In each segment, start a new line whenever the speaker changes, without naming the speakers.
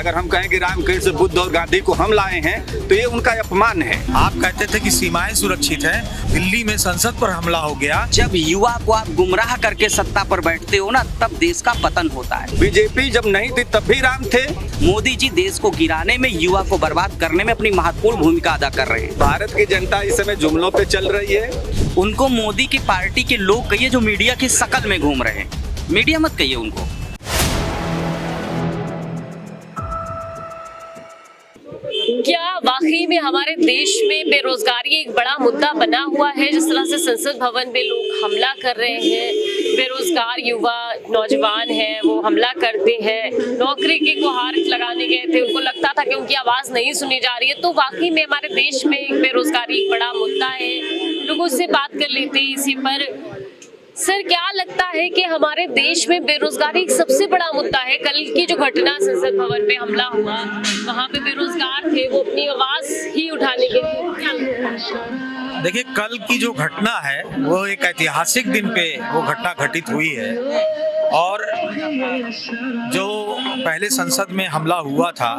अगर हम कहें कि रामकृष्ण बुद्ध और गांधी को हम लाए हैं तो ये उनका अपमान है।
आप कहते थे कि सीमाएं सुरक्षित हैं, दिल्ली में संसद पर हमला हो गया।
जब युवा को आप गुमराह करके सत्ता पर बैठते हो ना, तब देश का पतन होता है।
बीजेपी जब नहीं थी तब भी राम थे।
मोदी जी देश को गिराने में, युवा को बर्बाद करने में अपनी महत्वपूर्ण भूमिका अदा कर रहे हैं।
भारत की जनता इस समय जुमलों पे चल रही है।
उनको मोदी की पार्टी के लोग कहिए जो मीडिया की शकल में घूम रहे हैं, मीडिया मत कहिए उनको।
क्या वाकई में हमारे देश में बेरोजगारी एक बड़ा मुद्दा बना हुआ है? जिस तरह से संसद भवन में लोग हमला कर रहे हैं, बेरोजगार युवा नौजवान हैं वो हमला करते हैं, नौकरी की गुहार लगाने गए थे, उनको लगता था कि उनकी आवाज नहीं सुनी जा रही है। तो वाकई में हमारे देश में बेरोजगारी एक बड़ा मुद्दा है। लोगों से बात कर लेते हैं इसी पर। सर, क्या लगता है कि हमारे देश में बेरोजगारी एक सबसे बड़ा मुद्दा है? कल की जो घटना संसद भवन पे हमला हुआ, वहाँ पे बेरोजगार थे, वो अपनी आवाज ही उठाने के लिए।
देखिए, कल की जो घटना है वो एक ऐतिहासिक दिन पे वो घटना घटित हुई है। और जो पहले संसद में हमला हुआ था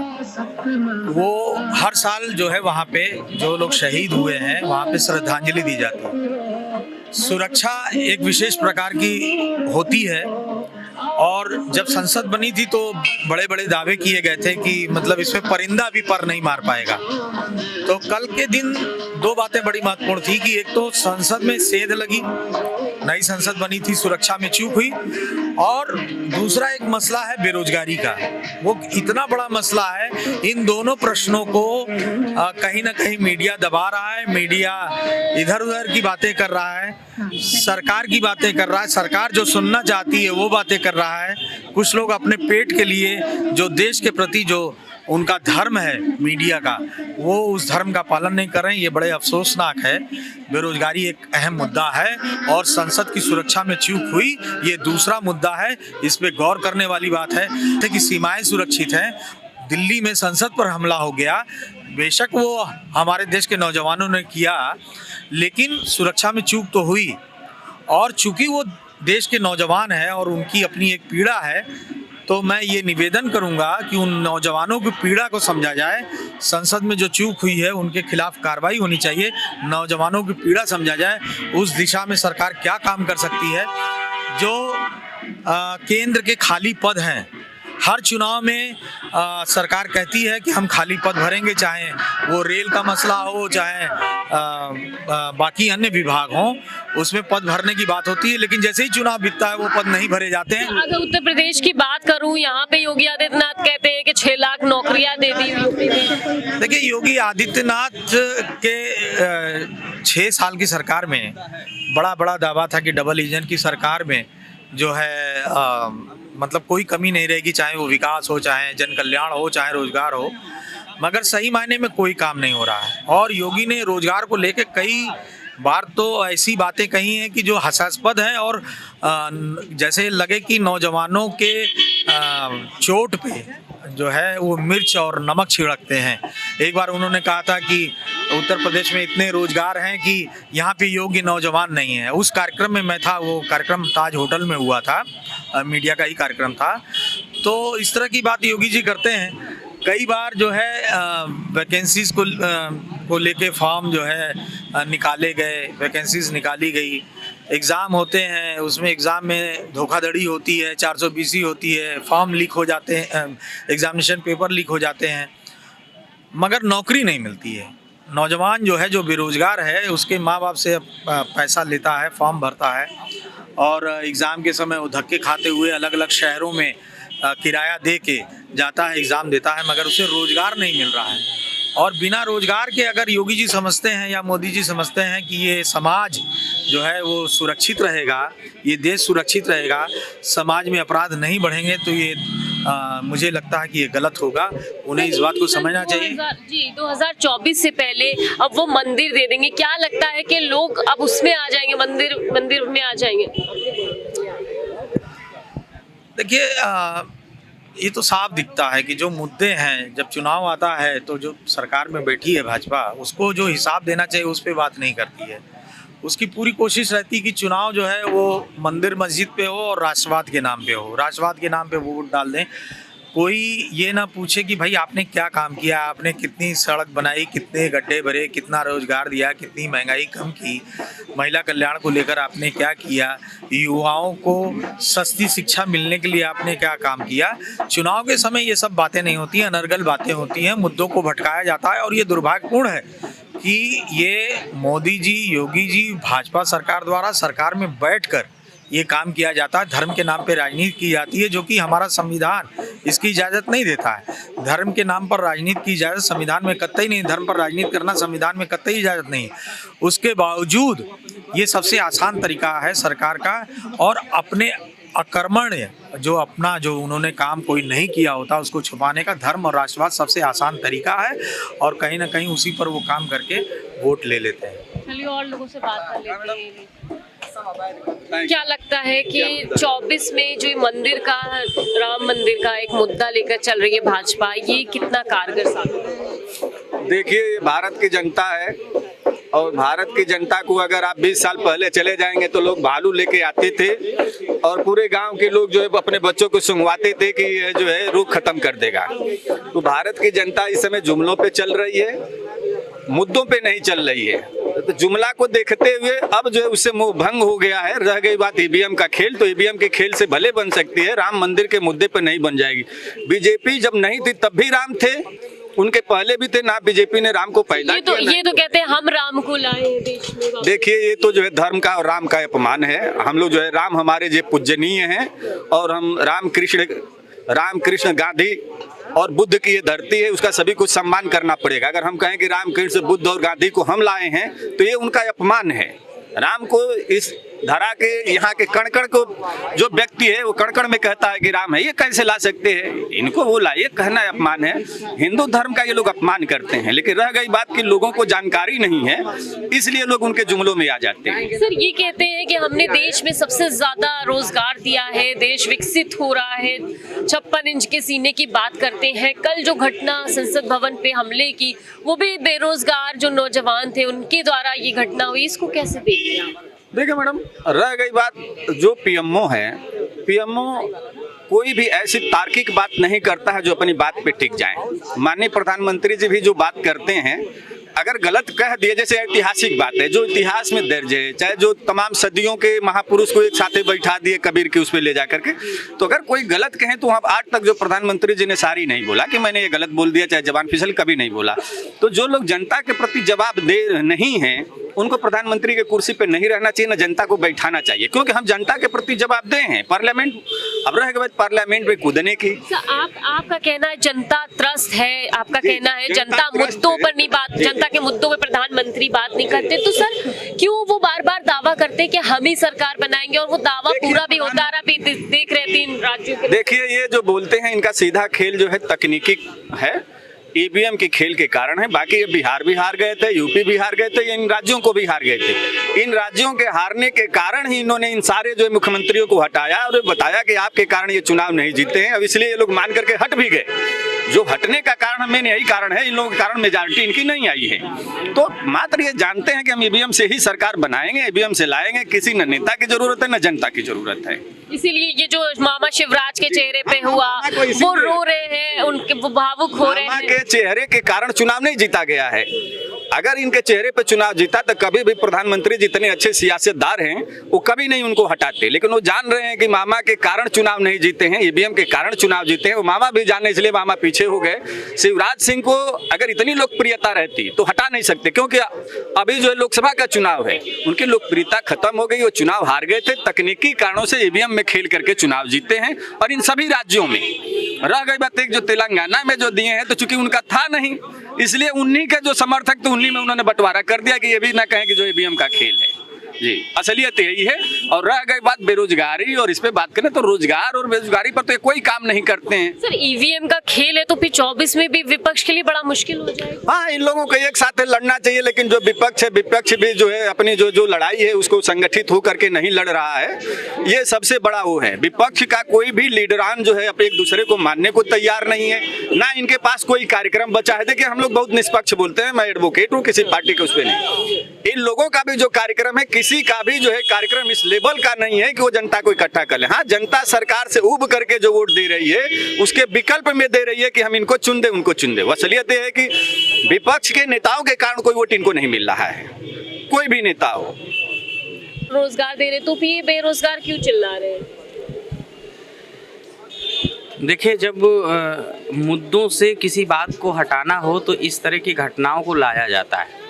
वो हर साल जो है वहाँ पे जो लोग शहीद हुए हैं वहाँ पे श्रद्धांजलि दी जाती है। सुरक्षा एक विशेष प्रकार की होती है और जब संसद बनी थी तो बड़े बड़े दावे किए गए थे कि मतलब इसमें परिंदा भी पर नहीं मार पाएगा। तो कल के दिन दो बातें बड़ी महत्वपूर्ण थी कि एक तो संसद में सेंध लगी, नई संसद बनी थी, सुरक्षा में चूक हुई, और दूसरा एक मसला है बेरोजगारी का। वो इतना बड़ा मसला है, इन दोनों प्रश्नों को कहीं ना कहीं मीडिया दबा रहा है। मीडिया इधर उधर की बातें कर रहा है, सरकार की बातें कर रहा है, सरकार जो सुनना चाहती है वो बातें कर रहा है। कुछ लोग अपने पेट के लिए जो देश के प्रति जो उनका धर्म है मीडिया का, वो उस धर्म का पालन नहीं कर रहे हैं। ये बड़े अफसोसनाक है। बेरोजगारी एक अहम मुद्दा है और संसद की सुरक्षा में चूक हुई ये दूसरा मुद्दा है। इस पे गौर करने वाली बात है कि सीमाएं सुरक्षित हैं, दिल्ली में संसद पर हमला हो गया, बेशक वो हमारे देश के नौजवानों ने किया, लेकिन सुरक्षा में चूक तो हुई। और चूंकि वो देश के नौजवान हैं और उनकी अपनी एक पीड़ा है, तो मैं ये निवेदन करूंगा कि उन नौजवानों की पीड़ा को समझा जाए। संसद में जो चूक हुई है उनके खिलाफ कार्रवाई होनी चाहिए, नौजवानों की पीड़ा समझा जाए, उस दिशा में सरकार क्या काम कर सकती है। जो केंद्र के खाली पद हैं, हर चुनाव में सरकार कहती है कि हम खाली पद भरेंगे, चाहे वो रेल का मसला हो, चाहे बाकी अन्य विभाग हों, उसमें पद भरने की बात होती है, लेकिन जैसे ही चुनाव बीतता है वो पद नहीं भरे जाते हैं।
अगर उत्तर प्रदेश की बात करूं, यहाँ पे योगी आदित्यनाथ कहते हैं कि 6 लाख नौकरियां दे दी यूपी में।
देखिए, योगी आदित्यनाथ के 6 साल की सरकार में बड़ा बड़ा दावा था कि डबल इंजन की सरकार में जो है मतलब कोई कमी नहीं रहेगी, चाहे वो विकास हो, चाहे जन कल्याण हो, चाहे रोजगार हो, मगर सही मायने में कोई काम नहीं हो रहा है। और योगी ने रोजगार को लेकर कई बार तो ऐसी बातें कही हैं कि जो हास्यास्पद है और जैसे लगे कि नौजवानों के चोट पे जो है वो मिर्च और नमक छिड़कते हैं। एक बार उन्होंने कहा था कि उत्तर प्रदेश में इतने रोजगार हैं कि यहाँ पे योग्य नौजवान नहीं है। उस कार्यक्रम में मैं था, वो कार्यक्रम ताज होटल में हुआ था, मीडिया का ही कार्यक्रम था। तो इस तरह की बात योगी जी करते हैं। कई बार जो है वैकेंसीज को लेके फॉर्म जो है निकाले गए, वैकेंसीज निकाली गई, एग्ज़ाम होते हैं, उसमें एग्ज़ाम में धोखाधड़ी होती है, 420 होती है, फॉर्म लीक हो जाते हैं, एग्जामिनेशन पेपर लीक हो जाते हैं, मगर नौकरी नहीं मिलती है। नौजवान जो है, जो बेरोजगार है, उसके माँ बाप से पैसा लेता है, फॉर्म भरता है और एग्ज़ाम के समय वो धक्के खाते हुए अलग अलग शहरों में किराया दे के जाता है, एग्ज़ाम देता है, मगर उसे रोज़गार नहीं मिल रहा है। और बिना रोज़गार के अगर योगी जी समझते हैं या मोदी जी समझते हैं कि ये समाज जो है वो सुरक्षित रहेगा, ये देश सुरक्षित रहेगा, समाज में अपराध नहीं बढ़ेंगे, तो ये मुझे लगता है कि ये गलत होगा। उन्हें इस बात को समझना चाहिए।
2024 से पहले अब वो मंदिर दे देंगे, क्या लगता है कि लोग अब उसमें आ जाएंगे, मंदिर में आ जाएंगे?
देखिए, ये तो साफ दिखता है कि जो मुद्दे हैं, जब चुनाव आता है तो जो सरकार में बैठी है भाजपा, उसको जो हिसाब देना चाहिए उस पर बात नहीं करती है। उसकी पूरी कोशिश रहती है कि चुनाव जो है वो मंदिर मस्जिद पे हो और राष्ट्रवाद के नाम पे हो, राष्ट्रवाद के नाम पे वोट डाल दें। कोई ये ना पूछे कि भाई आपने क्या काम किया, आपने कितनी सड़क बनाई, कितने गड्ढे भरे, कितना रोजगार दिया, कितनी महंगाई कम की, महिला कल्याण को लेकर आपने क्या किया, युवाओं को सस्ती शिक्षा मिलने के लिए आपने क्या काम किया। चुनाव के समय ये सब बातें नहीं होती हैं, अनर्गल बातें होती हैं, मुद्दों को भटकाया जाता है। और ये दुर्भाग्यपूर्ण है कि ये मोदी जी, योगी जी, भाजपा सरकार द्वारा सरकार में बैठकर ये काम किया जाता है। धर्म के नाम पे राजनीति की जाती है, जो कि हमारा संविधान इसकी इजाज़त नहीं देता है। धर्म के नाम पर राजनीति की इजाज़त संविधान में कतई नहीं, धर्म पर राजनीति करना संविधान में कतई इजाज़त नहीं। उसके बावजूद ये सबसे आसान तरीका है सरकार का, और अपने अकर्मण्य जो उन्होंने काम कोई नहीं किया होता उसको छुपाने का धर्म और राष्ट्रवाद सबसे आसान तरीका है, और कहीं ना कहीं उसी पर वो काम करके वोट ले लेते हैं।
चलिए और लोगों से बात कर लेते हैं। क्या लगता है कि 24 में जो मंदिर का, राम मंदिर का एक मुद्दा लेकर चल रही है भाजपा, ये कितना कारगर साबित है?
देखिए, ये भारत की जनता है, और भारत की जनता को अगर आप 20 साल पहले चले जाएंगे तो लोग भालू लेके आते थे और पूरे गांव के लोग जो है अपने बच्चों को सुंघवाते थे कि ये जो है रोग खत्म कर देगा। तो भारत की जनता इस समय जुमलों पे चल रही है, मुद्दों पे नहीं चल रही है। तो जुमला को देखते हुए अब जो है उससे मोह भंग हो गया है। रह गई बात ईवीएम का खेल, तो ईवीएम के खेल से भले बन सकती है, राम मंदिर के मुद्दे पर नहीं बन जाएगी। बीजेपी जब नहीं थी तब भी राम थे, उनके पहले भी थे ना, बीजेपी ने राम को पैदा किया।
ये तो कहते हैं हम राम को लाए हैं देश में।
देखिए, ये तो जो है धर्म का और राम का अपमान है। हम लोग जो है राम हमारे जो पूजनीय हैं, और हम राम कृष्ण गांधी और बुद्ध की ये धरती है, उसका सभी को सम्मान करना पड़ेगा। अगर हम कहें कि राम कृष्ण बुद्ध और गांधी को हम लाए हैं तो ये उनका अपमान है। राम को इस धरा के, यहाँ के कण कण को जो व्यक्ति है वो कण कण में कहता है कि राम है, ये कैसे ला सकते हैं? इनको वो लाइए कहना अपमान है। हिंदू धर्म का ये लोग अपमान करते हैं। लेकिन रह गई बात कि लोगों को जानकारी नहीं है, इसलिए लोग उनके जुमलों में आ जाते हैं।
सर, ये कहते हैं कि हमने देश में सबसे ज्यादा रोजगार दिया है, देश विकसित हो रहा है, 56 इंच के सीने की बात करते हैं। कल जो घटना संसद भवन पे हमले की, वो भी बेरोजगार जो नौजवान थे उनके द्वारा ये घटना हुई, इसको कैसे देखते हैं?
देखिए मैडम, रह गई बात जो पीएमओ है, पीएमओ कोई भी ऐसी तार्किक बात नहीं करता है जो अपनी बात पे टिक जाए। माननीय प्रधानमंत्री जी भी जो बात करते हैं, अगर गलत कह दिए, जैसे ऐतिहासिक बात है जो इतिहास में दर्ज है, चाहे जो तमाम सदियों के महापुरुष को एक साथ बैठा दिए कबीर के उस पर ले जा करके, तो अगर कोई गलत कहें तो आज तक जो प्रधानमंत्री जी ने सारी नहीं बोला कि मैंने ये गलत बोल दिया, चाहे जबान फिसल, कभी नहीं बोला। तो जो लोग जनता के प्रति जवाब दे नहीं हैं उनको प्रधानमंत्री के कुर्सी पे नहीं रहना चाहिए, ना जनता को बैठाना चाहिए, क्योंकि हम जनता के प्रति जवाबदेह हैं। पार्लियामेंट अब रह गए पार्लियामेंट में कूदने की।
आपका कहना है जनता त्रस्त है, आपका कहना है जनता मुद्दों पर नहीं बात, जनता के मुद्दों पे प्रधानमंत्री बात नहीं करते। तो सर, क्यों वो बार बार दावा करते कि हम ही सरकार बनाएंगे, और वो दावा पूरा भी होता रहा? भी देख रहे 3 राज्यों के। देखिए,
ये जो बोलते हैं इनका सीधा खेल जो है तकनीकी है, ईवीएम के खेल के कारण है। बाकी बिहार भी हार गए थे, यूपी भी हार गए थे, इन राज्यों को भी हार गए थे। इन राज्यों के हारने के कारण ही इन्होंने इन सारे जो मुख्यमंत्रियों को हटाया और बताया कि आपके कारण ये चुनाव नहीं जीते हैं। अब इसलिए ये लोग मान करके हट भी गए। जो हटने का कारण मेन यही कारण है, इन लोगों के कारण मेजॉरिटी इनकी नहीं आई है। तो मात्र ये जानते हैं कि हम ईवीएम से ही सरकार बनाएंगे, ईवीएम से लाएंगे। किसी न नेता की जरूरत है न जनता की जरूरत है।
इसीलिए ये जो मामा शिवराज के चेहरे पे हुआ, वो रो रहे हैं, उनके वो भावुक हो रहे हैं।
के चेहरे के कारण चुनाव नहीं जीता गया है। अगर इनके चेहरे पे चुनाव जीता तो कभी भी प्रधानमंत्री जितने अच्छे सियासतदार हैं वो कभी नहीं उनको हटाते। लेकिन वो जान रहे हैं कि मामा के कारण चुनाव नहीं जीते हैं, ईवीएम के कारण चुनाव जीते हैं। वो मामा भी जाने, इसलिए मामा पीछे हो गए। शिवराज सिंह को अगर इतनी लोकप्रियता रहती तो हटा नहीं सकते, क्योंकि अभी जो लोकसभा का चुनाव है उनकी लोकप्रियता खत्म हो गई, वो चुनाव हार गए थे। तकनीकी कारणों से ईवीएम में खेल करके चुनाव जीते हैं। और इन सभी राज्यों में रह गई बात, एक जो तेलंगाना में जो दिए हैं तो चूंकि उनका था नहीं, इसलिए उन्हीं के जो समर्थक थे उन्हीं में उन्होंने बंटवारा कर दिया कि ये भी ना कहें कि जो ईवीएम का खेल है। जी, असलियत यही है। और रह गई बात बेरोजगारी, और इस पे बात करें तो रोजगार और बेरोजगारी पर तो ये कोई काम नहीं करते हैं।
सर, ईवीएम का खेल है तो फिर 24 में भी विपक्ष के लिए बड़ा मुश्किल हो जाएगा।
हाँ, इन लोगों को एक साथ लड़ना चाहिए, लेकिन जो विपक्ष है, विपक्ष भी जो है अपनी जो लड़ाई है उसको संगठित होकर के नहीं लड़ रहा है। ये सबसे बड़ा वो है। विपक्ष का कोई भी लीडरान जो है अब एक दूसरे को मानने को तैयार नहीं है, ना इनके पास कोई कार्यक्रम बचा है। देखिए, हम लोग बहुत निष्पक्ष बोलते हैं, मैं एडवोकेट हूँ, किसी पार्टी के उस पर नहीं। इन लोगों का भी जो कार्यक्रम है, किसी का भी जो है कार्यक्रम इस लेवल का नहीं है कि वो जनता को इकट्ठा कर ले। हाँ, जनता सरकार से उब करके जो वोट दे रही है उसके विकल्प में दे रही है कि हम इनको चुन दे, उनको चुन दे। असलियत ये है कि विपक्ष के नेताओं के कारण कोई वोट इनको नहीं मिल रहा है, कोई भी नेता हो।
रोजगार दे रहे तो भी ये बेरोजगार क्यों चिल्ला रहे हैं?
देखिए, जब मुद्दों से किसी बात को हटाना हो तो इस तरह की घटनाओं को लाया जाता है,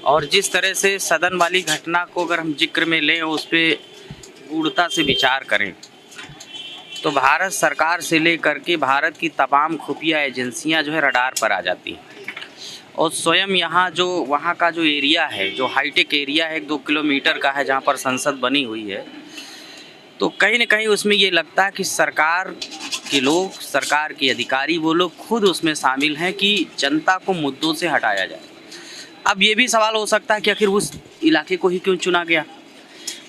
और जिस तरह से सदन वाली घटना को अगर हम जिक्र में लें, उस पर गूढ़ता से विचार करें, तो भारत सरकार से लेकर के भारत की तमाम खुफिया एजेंसियां जो है रडार पर आ जाती हैं। और स्वयं यहाँ जो वहाँ का जो एरिया है, जो हाईटेक एरिया है, 1-2 किलोमीटर का है, जहाँ पर संसद बनी हुई है, तो कहीं ना कहीं उसमें ये लगता है कि सरकार के लोग, सरकार के अधिकारी, वो लोग खुद उसमें शामिल हैं कि जनता को मुद्दों से हटाया जाए। अब ये भी सवाल हो सकता है कि आखिर उस इलाके को ही क्यों चुना गया?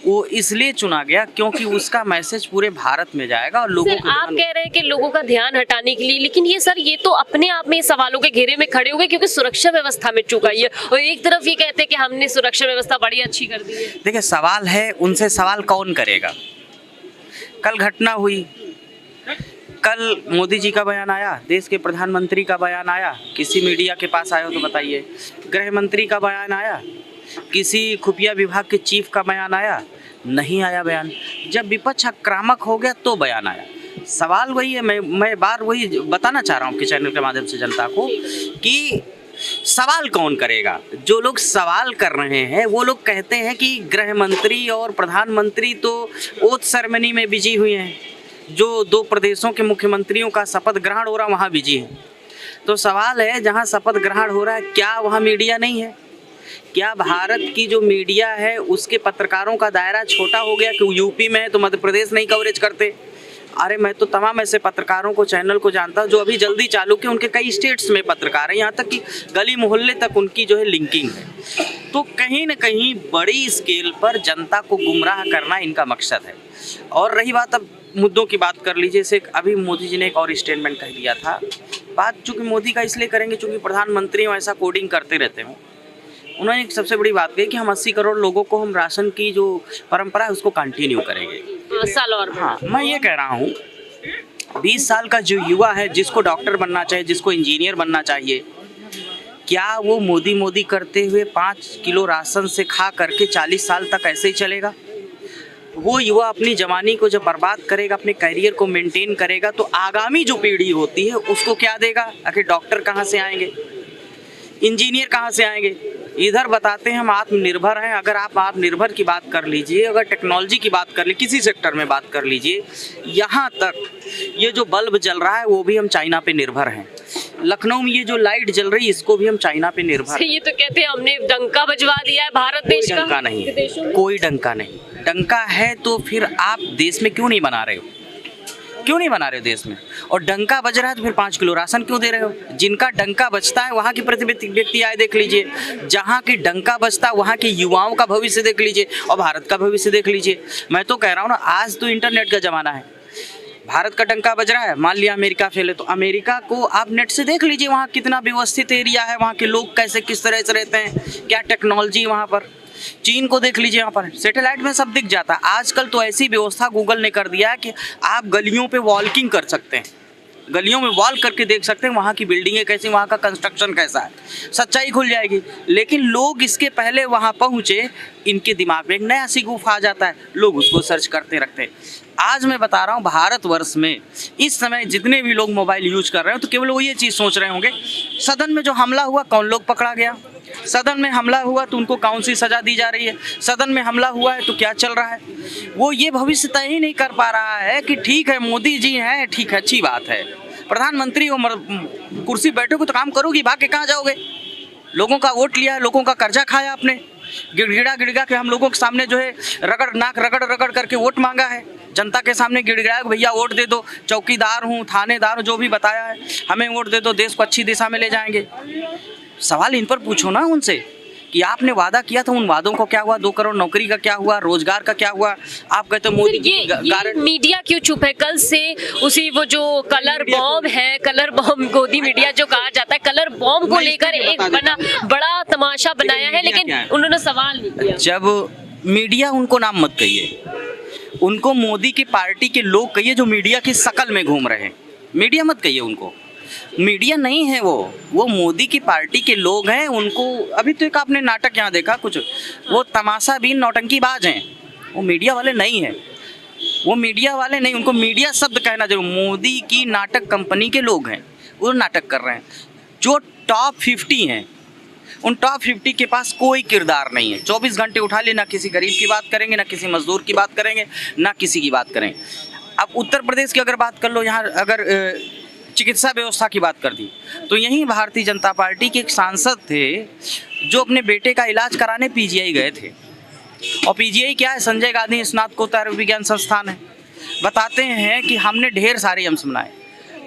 वो इसलिए चुना गया क्योंकि उसका मैसेज पूरे भारत में जाएगा और लोगों को।
आप कह रहे हैं कि लोगों का ध्यान हटाने के लिए, लेकिन ये सर, ये तो अपने आप में सवालों के घेरे में खड़े हो गए क्योंकि सुरक्षा व्यवस्था में चूक आई है, और एक तरफ ये कहते हैं कि हमने सुरक्षा व्यवस्था बड़ी अच्छी कर दी है।
देखिए, सवाल है, उनसे सवाल कौन करेगा? कल घटना हुई, कल मोदी जी का बयान आया, देश के प्रधानमंत्री का बयान आया, किसी मीडिया के पास आया हो तो बताइए। गृह मंत्री का बयान आया, किसी खुफिया विभाग के चीफ का बयान आया? नहीं आया बयान। जब विपक्ष आक्रामक हो गया तो बयान आया। सवाल वही है, मैं बार वही बताना चाह रहा हूँ कि चैनल के माध्यम से जनता को, कि सवाल कौन करेगा? जो लोग सवाल कर रहे हैं वो लोग कहते हैं कि गृह मंत्री और प्रधानमंत्री तो ओथ सेरेमनी में बिजी हुए हैं, जो 2 प्रदेशों के मुख्यमंत्रियों का शपथ ग्रहण हो रहा वहाँ बिजी हैं। तो सवाल है, जहाँ शपथ ग्रहण हो रहा है, क्या वहाँ मीडिया नहीं है? क्या भारत की जो मीडिया है उसके पत्रकारों का दायरा छोटा हो गया कि यूपी में है तो मध्य प्रदेश नहीं कवरेज करते? अरे, मैं तो तमाम ऐसे पत्रकारों को, चैनल को जानता हूँ जो अभी जल्दी चालू के, उनके कई स्टेट्स में पत्रकार हैं, यहाँ तक कि गली मोहल्ले तक उनकी जो है लिंकिंग है। तो कहीं न कहीं बड़ी स्केल पर जनता को गुमराह करना इनका मकसद है। और रही बात, अब मुद्दों की बात कर लीजिए। जैसे अभी मोदी जी ने एक और स्टेटमेंट कह दिया था, बात चूँकि मोदी का इसलिए करेंगे चूँकि प्रधानमंत्री ऐसा कोडिंग करते रहते हैं। उन्होंने एक सबसे बड़ी बात कही कि हम 80 करोड़ लोगों को हम राशन की जो परंपरा है उसको कंटिन्यू करेंगे
साल और।
हाँ, मैं ये कह रहा हूँ, 20 साल का जो युवा है, जिसको डॉक्टर बनना चाहिए, जिसको इंजीनियर बनना चाहिए, क्या वो मोदी करते हुए 5 किलो राशन से खा करके 40 साल तक ऐसे ही चलेगा? वो युवा अपनी जवानी को जब बर्बाद करेगा, अपने करियर को मेंटेन करेगा, तो आगामी जो पीढ़ी होती है उसको क्या देगा? आखिर डॉक्टर कहाँ से आएंगे, इंजीनियर कहाँ से आएंगे? इधर बताते हैं हम आत्मनिर्भर हैं। अगर आप आत्मनिर्भर की बात कर लीजिए, अगर टेक्नोलॉजी की बात कर लीजिए, किसी सेक्टर में बात कर लीजिए, यहाँ तक ये जो बल्ब जल रहा है वो भी हम चाइना पे निर्भर हैं। लखनऊ में ये जो लाइट जल रही है इसको भी हम चाइना पे निर्भर हैं।
ये तो कहते हैं हमने डंका बजवा दिया है भारत देश का।
डंका नहीं है, कोई डंका नहीं। डंका है तो फिर आप देश में क्यों नहीं बना रहे हो? क्यों नहीं बना रहे हो देश में? और डंका बज रहा है तो फिर 5 किलो राशन क्यों दे रहे हो? जिनका डंका बजता है वहाँ की प्रतिनिधि व्यक्ति आए देख लीजिए, जहाँ की डंका बजता है वहाँ के युवाओं का भविष्य देख लीजिए और भारत का भविष्य देख लीजिए। मैं तो कह रहा हूँ ना, आज तो इंटरनेट का ज़माना है, भारत का डंका बज रहा है, मान लिया अमेरिका फेल है तो अमेरिका को आप नेट से देख लीजिए, वहाँ कितना व्यवस्थित एरिया है, वहाँ के लोग कैसे किस तरह से रहते हैं, क्या टेक्नोलॉजी वहाँ पर। चीन को देख लीजिए, यहाँ पर सैटेलाइट में सब दिख जाता है। आजकल तो ऐसी व्यवस्था गूगल ने कर दिया है कि आप गलियों पे वॉकिंग कर सकते हैं, गलियों में वॉल करके देख सकते हैं वहाँ की बिल्डिंगें कैसी, वहाँ का कंस्ट्रक्शन कैसा है, सच्चाई खुल जाएगी। लेकिन लोग इसके पहले वहाँ पहुँचे, इनके दिमाग में एक नया सी गुफा आ जाता है, लोग उसको सर्च करते रखते हैं। आज मैं बता रहा हूँ, भारतवर्ष में इस समय जितने भी लोग मोबाइल यूज कर रहे हो तो केवल वो ये चीज़ सोच रहे होंगे, सदन में जो हमला हुआ कौन लोग पकड़ा गया, सदन में हमला हुआ तो उनको कौन सी सज़ा दी जा रही है, सदन में हमला हुआ है तो क्या चल रहा है। वो ये भविष्य तय ही नहीं कर पा रहा है कि ठीक है मोदी जी हैं, ठीक है, अच्छी बात है, प्रधानमंत्री हो, कुर्सी बैठोगे तो काम करोगी, भाग के कहाँ जाओगे? लोगों का वोट लिया है, लोगों का कर्जा खाया आपने, गिड़गिड़ा के हम लोगों के सामने जो है रगड़ करके वोट मांगा है, जनता के सामने गिड़गिड़ाया, भैया वोट दे दो, चौकीदार हूँ, थानेदार हूँ, जो भी बताया है, हमें वोट दे दो, देश को अच्छी दिशा में ले जाएंगे। सवाल इन पर पूछो ना उनसे कि आपने वादा किया था, उन वादों को क्या हुआ, 2 करोड़ नौकरी का क्या हुआ, रोजगार का क्या हुआ? आप कहते हो मोदी
ये मीडिया क्यों चुप है? कल से उसी वो जो कलर बॉम्ब है, कलर बॉम्ब गोदी मीडिया जो कहा जाता है। कलर बॉम्ब को लेकर एक बड़ा तमाशा बनाया है, लेकिन उन्होंने सवाल नहीं किया।
जब मीडिया, उनको नाम मत कहिए, उनको मोदी की पार्टी के लोग कहिए जो मीडिया की शकल में घूम रहे हैं। मीडिया मत कहिए उनको, मीडिया नहीं है वो मोदी की पार्टी के लोग हैं। उनको अभी तो एक आपने नाटक यहाँ देखा कुछ, वो तमाशाबीन नौटंकीबाज हैं, वो मीडिया वाले नहीं हैं, वो मीडिया वाले नहीं, उनको मीडिया शब्द कहना जरूर। मोदी की नाटक कंपनी के लोग हैं, वो नाटक कर रहे हैं। जो टॉप 50 हैं, उन टॉप 50 के पास कोई किरदार नहीं है। 24 घंटे उठा ले, ना किसी गरीब की बात करेंगे, ना किसी मजदूर की बात करेंगे, ना किसी की बात करेंगे। अब उत्तर प्रदेश की अगर बात कर लो, यहाँ अगर चिकित्सा व्यवस्था की बात कर दी तो यहीं भारतीय जनता पार्टी के एक सांसद थे जो अपने बेटे का इलाज कराने पीजीआई गए थे। और पीजीआई क्या है? संजय गांधी स्नातकोत्तर विज्ञान संस्थान है। बताते हैं कि हमने ढेर सारे एम्स बनाए।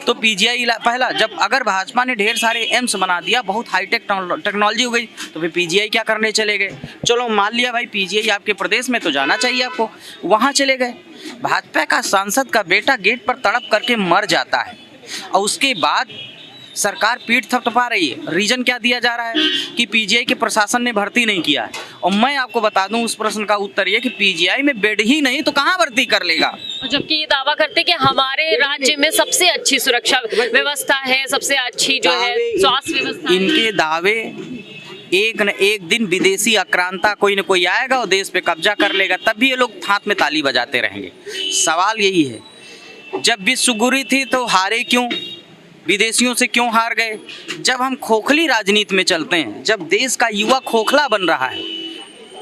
तो पीजीआई पहला, जब अगर भाजपा ने ढेर सारे एम्स बना दिया, बहुत हाईटेक टेक्नोलॉजी हो गई, तो फिर पीजीआई क्या करने चले गए? चलो मान लिया भाई पीजीआई आपके प्रदेश में, तो जाना चाहिए आपको, वहाँ चले गए। भाजपा का सांसद का बेटा गेट पर तड़प करके मर जाता है और उसके बाद सरकार पीठ थपथपा रही है। रीजन क्या दिया जा रहा है कि पीजीआई के प्रशासन ने भर्ती नहीं किया है। और मैं आपको बता दूं, उस प्रश्न का उत्तर ये कि पीजीआई में बेड ही नहीं तो कहां भर्ती कर लेगा।
जबकि ये दावा करते कि हमारे राज्य में सबसे अच्छी सुरक्षा व्यवस्था है, सबसे अच्छी जो है स्वास्थ्य व्यवस्था है।
इनके दावे, एक न एक दिन विदेशी आक्रांता कोई न कोई आएगा और देश पे कब्जा कर लेगा, तब भी ये लोग हाथ में ताली बजाते रहेंगे। सवाल यही है, जब विश्व गुरु थी तो हारे क्यों? विदेशियों से क्यों हार गए? जब हम खोखली राजनीति में चलते हैं, जब देश का युवा खोखला बन रहा है,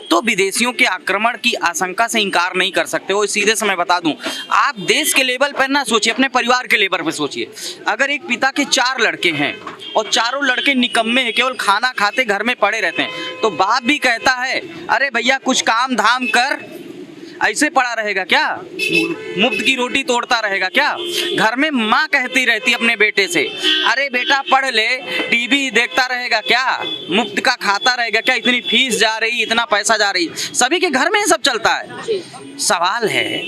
तो विदेशियों के आक्रमण की आशंका से इनकार नहीं कर सकते। वो सीधे समय बता दूं, आप देश के लेवल पर ना सोचिए, अपने परिवार के लेवल पर सोचिए। अगर एक पिता के 4 लड़के हैं और चारों लड़के निकम्मे हैं, केवल खाना खाते घर में पड़े रहते हैं, तो बाप भी कहता है अरे भैया कुछ काम धाम कर, ऐसे पड़ा रहेगा क्या? मुफ्त की रोटी तोड़ता रहेगा क्या? घर में माँ कहती रहती अपने बेटे से, अरे बेटा पढ़ ले, टीवी देखता रहेगा क्या? मुफ्त का खाता रहेगा क्या? इतनी फीस जा रही, इतना पैसा जा रही, सभी के घर में ये सब चलता है। सवाल है,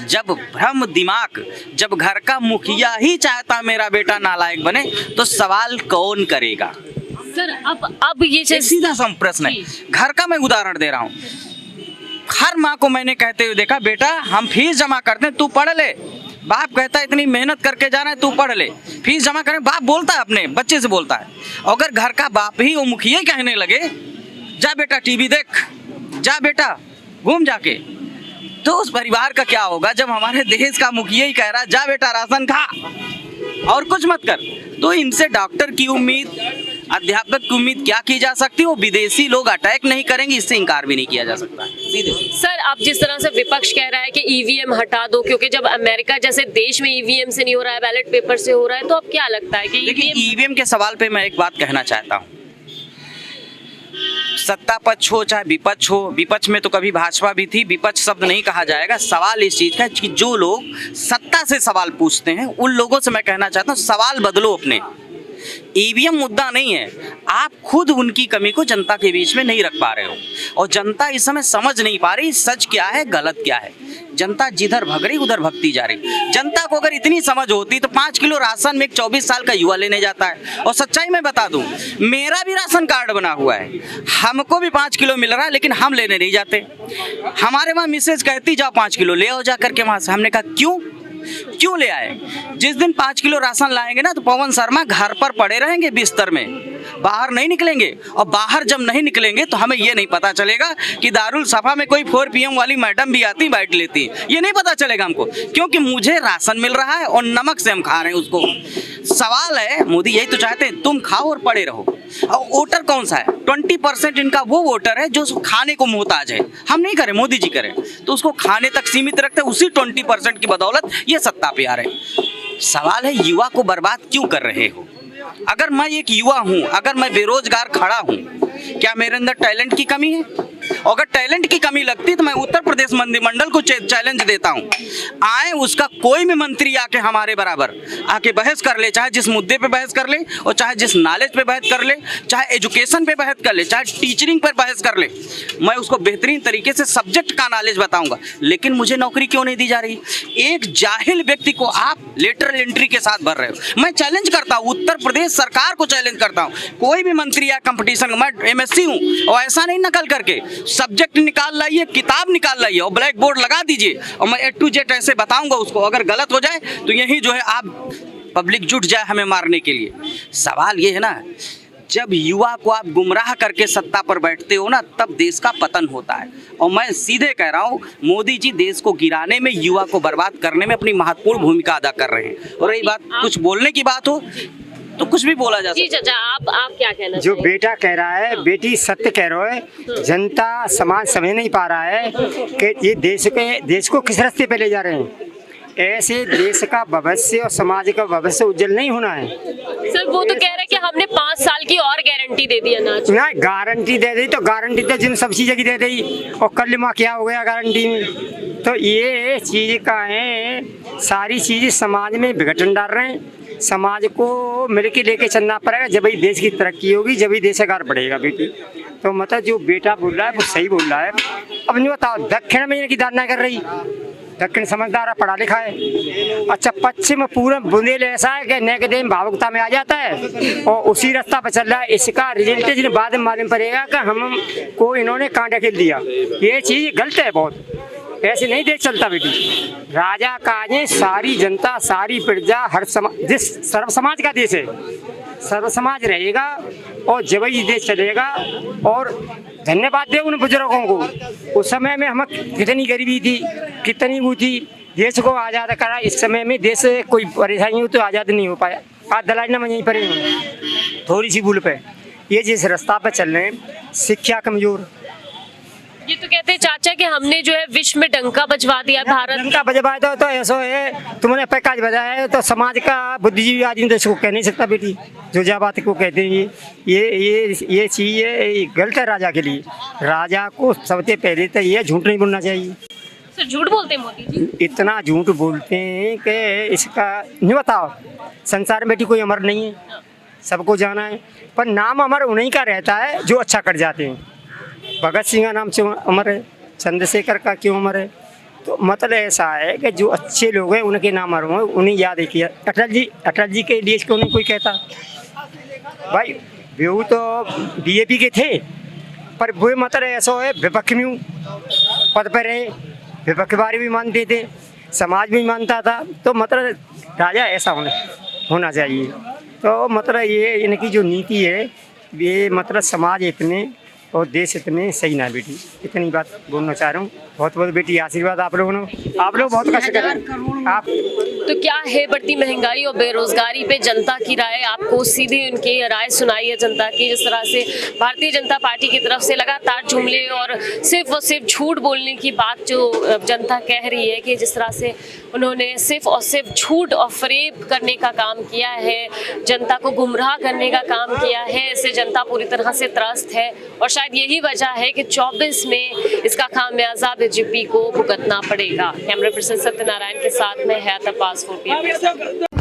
जब भ्रम दिमाग, जब घर का मुखिया ही चाहता मेरा बेटा नालायक बने, तो सवाल कौन करेगा?
सर अब ये
सीधा सा प्रश्न है। घर का मैं उदाहरण दे रहा हूँ। हर माँ को मैंने कहते हुए देखा, बेटा हम फीस जमा करते हैं, तू पढ़ ले। बाप कहता है इतनी मेहनत करके जा रहा है, तू पढ़ ले, फीस जमा करें। बाप बोलता है, अपने बच्चे से बोलता है। अगर घर का बाप ही वो मुखिया ही कहने लगे, जा बेटा टीवी देख, जा बेटा घूम जाके, तो उस परिवार का क्या होगा? जब हमारे देश का मुखिया ही कह रहा है जा बेटा राशन खा और कुछ मत कर, तो इनसे डॉक्टर की उम्मीद, अध्यापक की उम्मीद क्या की जा सकती है? वो विदेशी लोग अटैक नहीं करेंगे, इससे इनकार भी नहीं किया जा सकता सीधे।
सर अब जिस तरह से विपक्ष कह रहा है कि ईवीएम हटा दो, क्योंकि जब अमेरिका जैसे देश में ईवीएम से नहीं हो रहा है, बैलेट पेपर से हो रहा है, तो अब क्या लगता है कि
ईवीएम के सवाल पे मैं एक बात कहना चाहता हूँ। सत्ता पक्ष हो चाहे विपक्ष हो, विपक्ष में तो कभी भाजपा भी थी, विपक्ष शब्द नहीं कहा जाएगा। सवाल इस चीज का कि जो लोग सत्ता से सवाल पूछते हैं, उन लोगों से मैं कहना चाहता हूँ, सवाल बदलो अपने। ईवीएम मुद्दा नहीं है, आप खुद उनकी कमी को जनता के बीच में नहीं रख पा रहे हो, और जनता इस समय समझ नहीं पा रही सच क्या है गलत क्या है। जनता जिधर भग रही उधर भगती जा रही। जनता को अगर इतनी समझ होती तो 5 किलो राशन में एक 24 साल का युवा लेने जाता है। और सच्चाई में बता दूं, मेरा भी राशन कार्ड बना हुआ है, हमको भी 5 किलो मिल रहा है, लेकिन हम लेने नहीं जाते। हमारे वहाँ मिसेज कहती जाओ 5 किलो ले आओ जा करके वहाँ से। हमने कहा क्यों ले आए? जिस दिन 5 किलो राशन लाएंगे ना, तो पवन शर्मा घर पर पड़े रहेंगे बिस्तर में, बाहर नहीं निकलेंगे। और बाहर जब नहीं निकलेंगे तो हमें ये नहीं पता चलेगा कि दारुल सफा में कोई 4 PM वाली मैडम भी आती बैठ लेती, ये नहीं पता चलेगा हमको, क्योंकि मुझे राशन मिल रहा है और नमक से हम खा रहे हैं उसको। सवाल है, मोदी यही तो चाहते हैं तुम खाओ और पड़े रहो। और वोटर कौन सा है? 20% इनका वो वोटर है जो खाने को मोहताज है। हम नहीं करें, मोदी जी करें, तो उसको खाने तक सीमित रखते हैं। उसी 20% की बदौलत ये सत्ता पे आ रहे। सवाल है, युवा को बर्बाद क्यों कर रहे हो? अगर मैं एक युवा हूं, अगर मैं बेरोजगार खड़ा हूं, क्या मेरे अंदर टैलेंट की कमी है? अगर टैलेंट की कमी लगती है तो मैं उत्तर प्रदेश मंत्रिमंडल को चैलेंज देता हूँ, आए उसका कोई भी मंत्री आके हमारे बराबर आके बहस कर ले, चाहे जिस मुद्दे पे बहस कर ले और चाहे जिस नॉलेज पे बहस कर ले, चाहे एजुकेशन पे बहस कर ले, चाहे टीचिंग पर बहस कर ले, मैं उसको बेहतरीन तरीके से सब्जेक्ट का नॉलेज बताऊंगा। लेकिन मुझे नौकरी क्यों नहीं दी जा रही? एक जाहिल व्यक्ति को आप लेटरल एंट्री के साथ भर रहे हो। मैं चैलेंज करता हूँ, उत्तर प्रदेश सरकार को चैलेंज करता हूँ, कोई भी मंत्री या कंपटीशन, मैं एमएससी हूँ और ऐसा नहीं नकल करके सब्जेक्ट निकाल लाइए, किताब निकाल लाइए और ब्लैक बोर्ड लगा दीजिए और मैं A to Z ऐसे बताऊंगा उसको। अगर गलत हो जाए तो यही जो है आप पब्लिक जुट जाए हमें मारने के लिए। सवाल ये है ना, जब युवा को आप गुमराह करके सत्ता पर बैठते हो ना, तब देश का पतन होता है। और मैं सीधे कह रहा हूँ, मोदी जी देश को गिराने में, युवा को बर्बाद करने में अपनी महत्वपूर्ण भूमिका अदा कर रहे हैं। और रही बात कुछ बोलने की बात हो तो कुछ भी बोला जा सकता है।
जी चाचा, आप क्या कहना
जो
चाहिए?
बेटा कह रहा है, बेटी सत्य कह रहा है, जनता समाज समझ नहीं पा रहा है कि ये देश को किस रास्ते पे ले जा रहे हैं। ऐसे देश का भविष्य और समाज का भविष्य उज्जवल नहीं होना है।
सर वो तो कह रहे हैं कि हमने 5 साल की और गारंटी दे दी अनाज।
ना गारंटी दे दी तो गारंटी तो जिन सब चीज़ें की दे दी, और कल माँ क्या हो गया गारंटी में। तो ये चीज़ का है, सारी चीज़ें समाज में विघटन डाल रहे हैं। समाज को मिलके लेके चलना पड़ेगा, जब ही देश की तरक्की होगी, जब ही देश आगे बढ़ेगा बेटी। तो मतलब जो बेटा बोल रहा है वो सही बोल रहा है। अब नहीं बताओ, दक्षिण में इनकी दाना कर रही, दक्षिण समझदार है, पढ़ा लिखा है। अच्छा, पश्चिम पूर्व बुंदेल ऐसा है कि नेगेटिव भावुकता में आ जाता है और उसी रास्ता पर चल रहा है। इसका रिजल्ट जिन्हें बाद में मालूम पड़ेगा कि हम को इन्होंने कांटा खेल दिया। ये चीज़ गलत है बहुत, ऐसे नहीं देश चलता बेटी। राजा काजे सारी जनता, सारी प्रजा, हर समाज, जिस सर्व समाज का देश है, सर्व समाज रहेगा और जब ही देश चलेगा। और धन्यवाद दे उन बुजुर्गों को, उस समय में हम कितनी गरीबी थी, कितनी वो थी, देश को आज़ाद करा। इस समय में देश कोई परेशानी हो तो आज़ाद नहीं हो पाया। आज दलाइना में यहीं पर थोड़ी सी भूल पे ये जिस रास्ता पर चल रहे हैं, शिक्षा कमजोर।
ये तो कहते हैं चाचा कि हमने जो है विश्व में डंका बजवा दिया भारत।
डंका बजवाए तो ऐसा है, तुमने पैकाज बजाया है तो समाज का बुद्धिजीवी आदमी तो इसको कह नहीं सकता बेटी। जो जा बात को कहते हैं ये चीज़ है, गलत है राजा के लिए। राजा को सबसे पहले तो ये झूठ नहीं बोलना चाहिए।
सर झूठ बोलते हैं मोदी जी?
इतना झूठ बोलते हैं कि इसका नहीं बताओ। संसार में बेटी कोई अमर नहीं है, सबको जाना है, पर नाम अमर उन्हीं का रहता है जो अच्छा कर जाते हैं। भगत सिंह का नाम क्यों अमर है, चंद्रशेखर का क्यों अमर है? तो मतलब ऐसा है कि जो अच्छे लोग हैं उनके नाम अमर हुए, उन्हें याद है किया। अटल जी के लिए क्यों नहीं कोई कहता? भाई वो तो बीजेपी के थे, पर वो मतलब ऐसा है विपक्ष में पद पर रहे, विपक्ष बारे भी मानते थे, समाज भी मानता था। तो मतलब राजा ऐसा होना चाहिए। तो मतलब ये इनकी जो नीति है, ये मतलब समाज इतने और देश इतने सही ना बेटी। इतनी बात बोलना चाह रहा हूँ। बहुत बहुत बेटी आशीर्वाद आप लोगों ने, आप लोग बहुत कष्ट करें। आप
तो क्या है बढ़ती महंगाई और बेरोजगारी पे जनता की राय? आपको सीधी उनकी राय सुनाई है जनता की, जिस तरह से भारतीय जनता पार्टी की तरफ से लगातार जुमले और सिर्फ और सिर्फ झूठ बोलने की बात जो जनता कह रही है कि जिस तरह से उन्होंने सिर्फ और सिर्फ झूठ और फरेब करने का काम किया है, जनता को गुमराह करने का काम किया है, इससे जनता पूरी तरह से त्रस्त है। और शायद यही वजह है कि 24 में इसका खामियाजा बीजेपी को भुगतना पड़ेगा। कैमरा पर्सन सत्यनारायण के साथ में हयात अब्बास, 4PM।